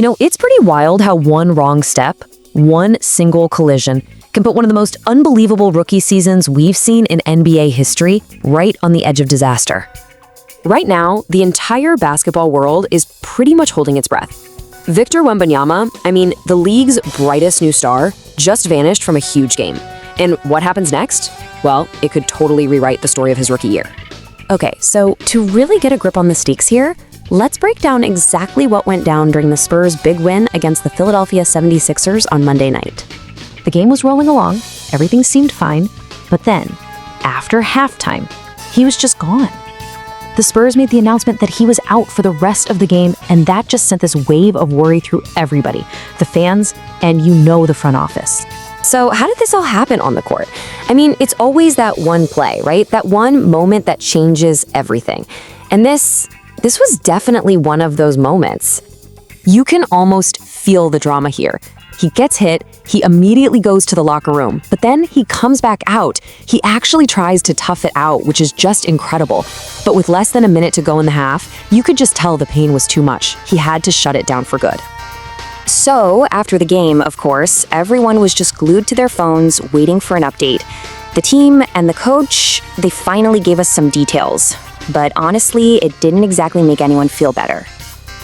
It's pretty wild how one wrong step, one single collision, can put one of the most unbelievable rookie seasons we've seen in NBA history right on the edge of disaster. Right now, the entire basketball world is pretty much holding its breath. Victor Wembanyama, the league's brightest new star, just vanished from a huge game. And what happens next? Well, it could totally rewrite the story of his rookie year. Okay, so to really get a grip on the stakes here, let's break down exactly what went down during the Spurs' big win against the Philadelphia 76ers on Monday night. The game was rolling along, everything seemed fine, but then, after halftime, he was just gone. The Spurs made the announcement that he was out for the rest of the game, and that just sent this wave of worry through everybody, the fans, and the front office. So how did this all happen on the court? It's always that one play, right? That one moment that changes everything. And this was definitely one of those moments. You can almost feel the drama here. He gets hit, he immediately goes to the locker room, but then he comes back out. He actually tries to tough it out, which is just incredible. But with less than a minute to go in the half, you could just tell the pain was too much. He had to shut it down for good. So, after the game, of course, everyone was just glued to their phones, waiting for an update. The team and the coach, they finally gave us some details. But honestly, it didn't exactly make anyone feel better.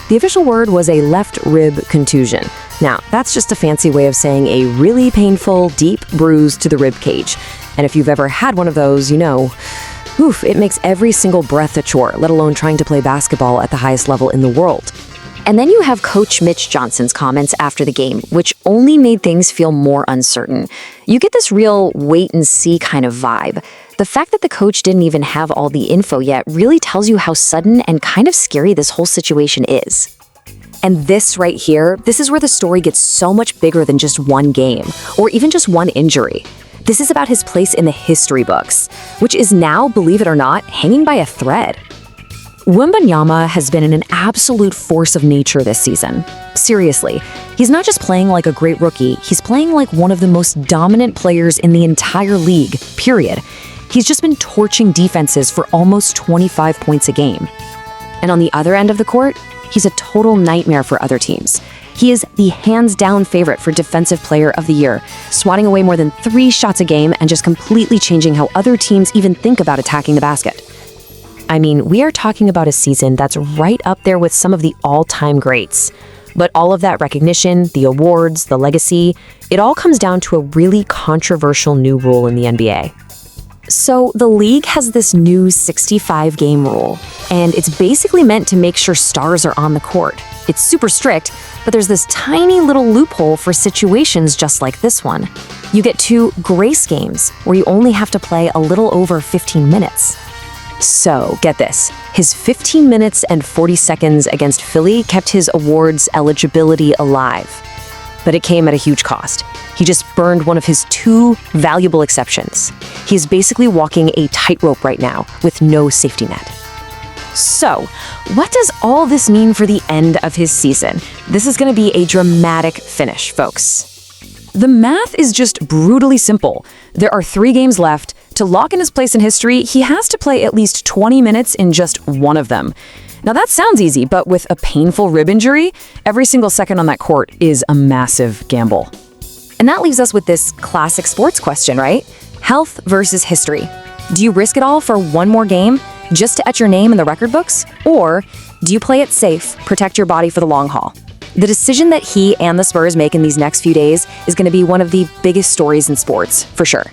The official word was a left rib contusion. Now, that's just a fancy way of saying a really painful, deep bruise to the rib cage. And if you've ever had one of those, it makes every single breath a chore, let alone trying to play basketball at the highest level in the world. And then you have Coach Mitch Johnson's comments after the game, which only made things feel more uncertain. You get this real wait-and-see kind of vibe. The fact that the coach didn't even have all the info yet really tells you how sudden and kind of scary this whole situation is. And this right here, this is where the story gets so much bigger than just one game, or even just one injury. This is about his place in the history books, which is now, believe it or not, hanging by a thread. Wembanyama has been an absolute force of nature this season. Seriously, he's not just playing like a great rookie, he's playing like one of the most dominant players in the entire league, period. He's just been torching defenses for almost 25 points a game. And on the other end of the court, he's a total nightmare for other teams. He is the hands-down favorite for Defensive Player of the Year, swatting away more than 3 shots a game and just completely changing how other teams even think about attacking the basket. We are talking about a season that's right up there with some of the all-time greats. But all of that recognition, the awards, the legacy, it all comes down to a really controversial new rule in the NBA. So the league has this new 65-game rule, and it's basically meant to make sure stars are on the court. It's super strict, but there's this tiny little loophole for situations just like this one. You get 2 grace games, where you only have to play a little over 15 minutes. So, get this, his 15 minutes and 40 seconds against Philly kept his awards eligibility alive. But it came at a huge cost. He just burned one of his 2 valuable exceptions. He's basically walking a tightrope right now with no safety net. So, what does all this mean for the end of his season? This is going to be a dramatic finish, folks. The math is just brutally simple. There are 3 games left. To lock in his place in history, he has to play at least 20 minutes in just one of them. Now that sounds easy, but with a painful rib injury, every single second on that court is a massive gamble. And that leaves us with this classic sports question, right? Health versus history. Do you risk it all for one more game just to etch your name in the record books? Or do you play it safe, protect your body for the long haul? The decision that he and the Spurs make in these next few days is going to be one of the biggest stories in sports, for sure.